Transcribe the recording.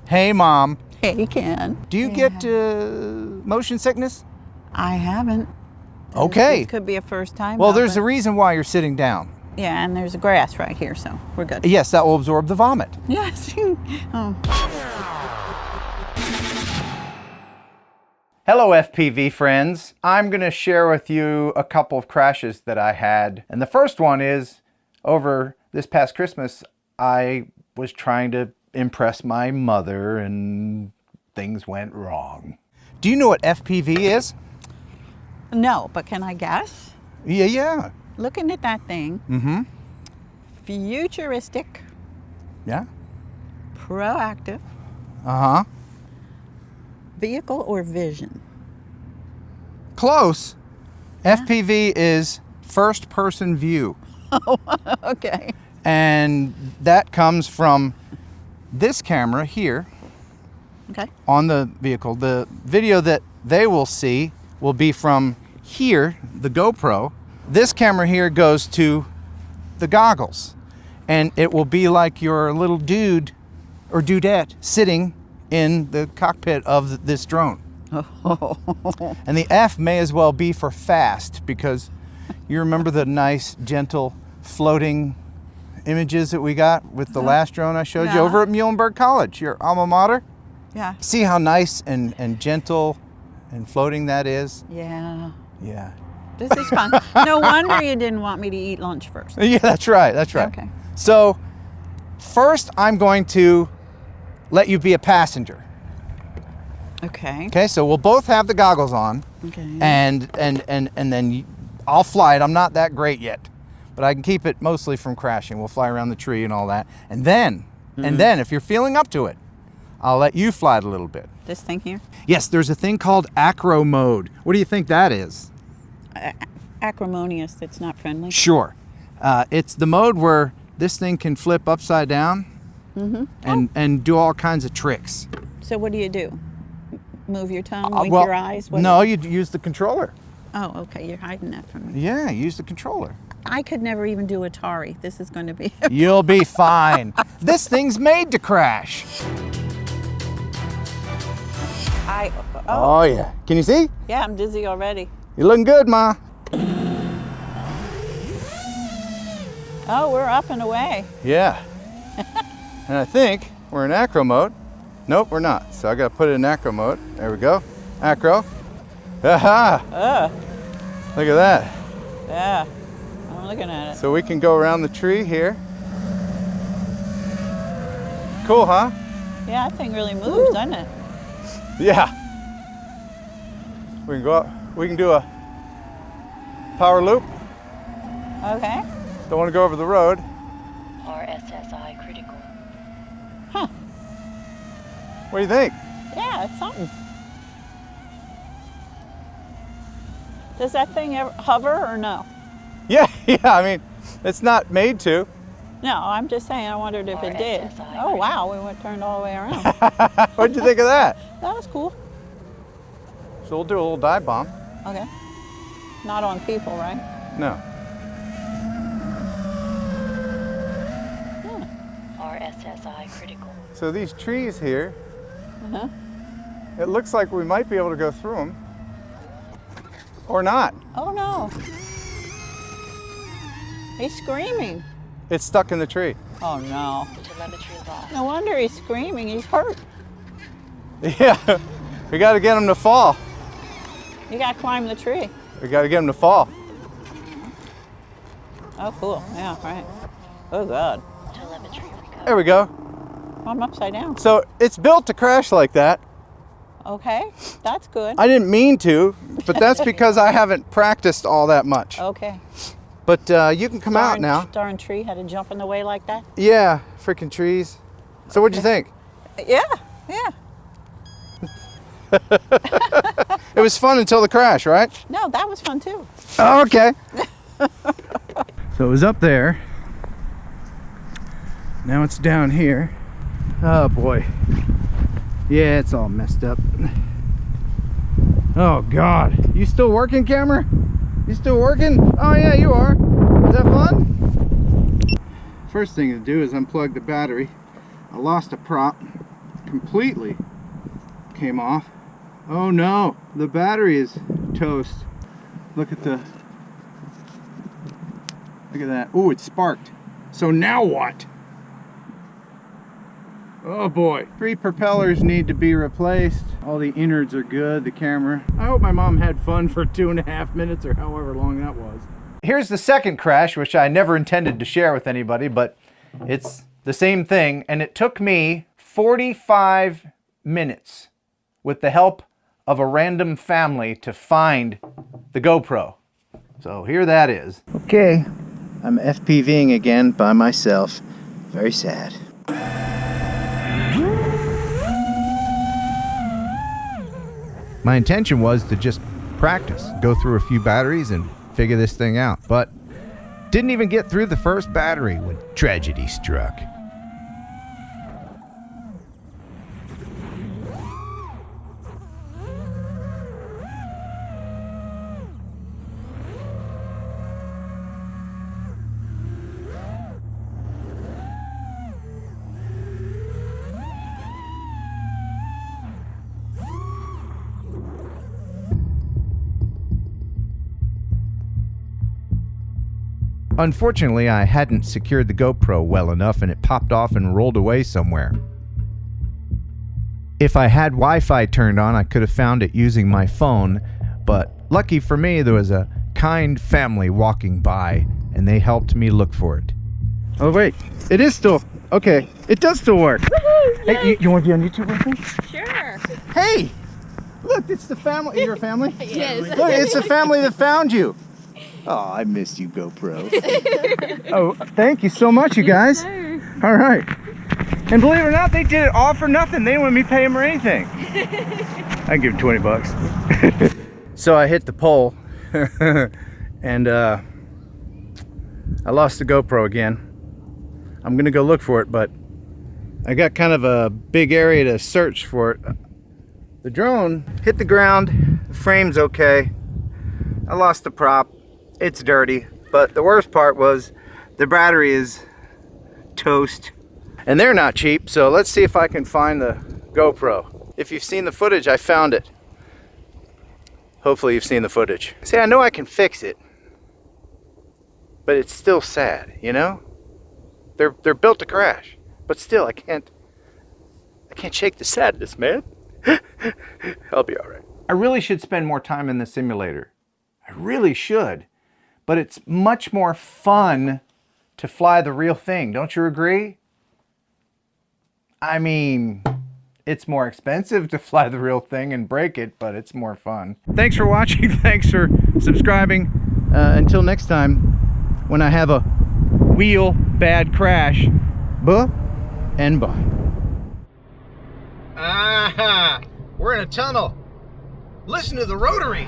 Hey, Mom. Hey, Ken. Do you get motion sickness? I haven't. Okay. This could be a first time. Well, there's a reason why you're sitting down. Yeah, and there's a grass right here, so we're good. Yes, that will absorb the vomit. Yes. Oh. Hello, FPV friends. I'm going to share with you a couple of crashes that I had. And the first one is, over this past Christmas, I was trying to impress my mother and things went wrong. Do you know what FPV is? No, but can I guess? Yeah. Looking at that thing. Mm-hmm. Futuristic. Yeah. Proactive. Uh-huh. Vehicle or vision? Close. Yeah. FPV is first person view. Oh, okay. And that comes from this camera here. Okay. On the vehicle. The video that they will see will be from here, the GoPro. This camera here goes to the goggles, and it will be like your little dude or dudette sitting in the cockpit of this drone. Oh. And the F may as well be for fast, because you remember the nice, gentle, floating images that we got with the last drone I showed you over at Muhlenberg College, your alma mater? Yeah. See how nice and gentle and floating that is? Yeah. Yeah. This is fun. No wonder you didn't want me to eat lunch first. Yeah, that's right. Okay. So first I'm going to let you be a passenger. Okay. Okay, so we'll both have the goggles on. Okay. And then I'll fly it. I'm not that great yet, but I can keep it mostly from crashing. We'll fly around the tree and all that. And then if you're feeling up to it, I'll let you fly it a little bit. This thing here? Yes, there's a thing called acro mode. What do you think that is? Acrimonious, that's not friendly. Sure. It's the mode where this thing can flip upside down and do all kinds of tricks. So what do you do? Move your tongue, wink your eyes? No, you use the controller. Oh, okay, you're hiding that from me. Yeah, use the controller. I could never even do Atari. This is going to be... You'll be fine. This thing's made to crash. Oh yeah. Can you see? Yeah, I'm dizzy already. You're looking good, Ma. Oh, we're up and away. Yeah. And I think we're in acro mode. Nope, we're not. So I got to put it in acro mode. There we go. Acro. Aha! Look at that. Yeah, I'm looking at it. So we can go around the tree here. Cool, huh? Yeah, that thing really moves, doesn't it? Yeah. We can go up. We can do a power loop. Okay. Don't want to go over the road. RSSI critical. Huh. What do you think? Yeah, it's something. Does that thing ever hover or no? Yeah, I mean, it's not made to. No, I'm just saying, I wondered if it did. Oh, wow, we turned all the way around. What'd you think of that? That was cool. So we'll do a little dive bomb. Okay. Not on people, right? No. RSSI critical. So these trees here, it looks like we might be able to go through them. Or not. Oh, no. He's screaming. It's stuck in the tree. Oh, no. Telemetry lost. No wonder he's screaming. He's hurt. Yeah, we got to get him to fall. You got to climb the tree. We got to get him to fall. Oh, cool. Yeah, right. Oh, God. Telemetry recovered. There we go. I'm upside down. So it's built to crash like that. Okay, that's good. I didn't mean to, but that's because I haven't practiced all that much. Okay. But you can come out now. Darn tree had to jump in the way like that? Yeah, freaking trees. So what'd you think? Yeah. It was fun until the crash, right? No, that was fun too. Oh, okay. So it was up there. Now it's down here. Oh boy. Yeah, it's all messed up. Oh God. You still working, camera? You still working? Oh yeah, you are. Is that fun? First thing to do is unplug the battery. I lost a prop completely came off. Oh no, the battery is toast. Look at that. Oh, it sparked. So now what? Oh boy. 3 propellers need to be replaced. All the innards are good, the camera. I hope my mom had fun for 2.5 minutes or however long that was. Here's the second crash, which I never intended to share with anybody, but it's the same thing. And it took me 45 minutes with the help of a random family to find the GoPro. So here that is. Okay, I'm FPVing again by myself. Very sad. My intention was to just practice, go through a few batteries and figure this thing out, but didn't even get through the first battery when tragedy struck. Unfortunately, I hadn't secured the GoPro well enough and it popped off and rolled away somewhere. If I had Wi-Fi turned on, I could have found it using my phone, but lucky for me, there was a kind family walking by and they helped me look for it. Oh wait, it is still, okay, it does still work. Hey, you want to be on YouTube with me? Sure. Hey, look, it's the family, you're a family? Yes. Look, it's the family that found you. Oh, I missed you, GoPro. Oh, thank you so much, you guys. All right. And believe it or not, they did it all for nothing. They didn't want me to pay them or anything. I can give them 20 bucks. So I hit the pole and I lost the GoPro again. I'm gonna go look for it, but I got kind of a big area to search for it. The drone hit the ground, the frame's okay. I lost the prop. It's dirty, but the worst part was the battery is toast. And they're not cheap, so let's see if I can find the GoPro. If you've seen the footage, I found it. Hopefully you've seen the footage. See, I know I can fix it, but it's still sad, you know? They're built to crash, but still I can't shake the sadness, man. I'll be all right. I really should spend more time in the simulator. I really should. But it's much more fun to fly the real thing. Don't you agree? I mean, it's more expensive to fly the real thing and break it, but it's more fun. Thanks for watching. Thanks for subscribing. Until next time, when I have a wheel bad crash, buh and bye. Aha! We're in a tunnel. Listen to the rotary.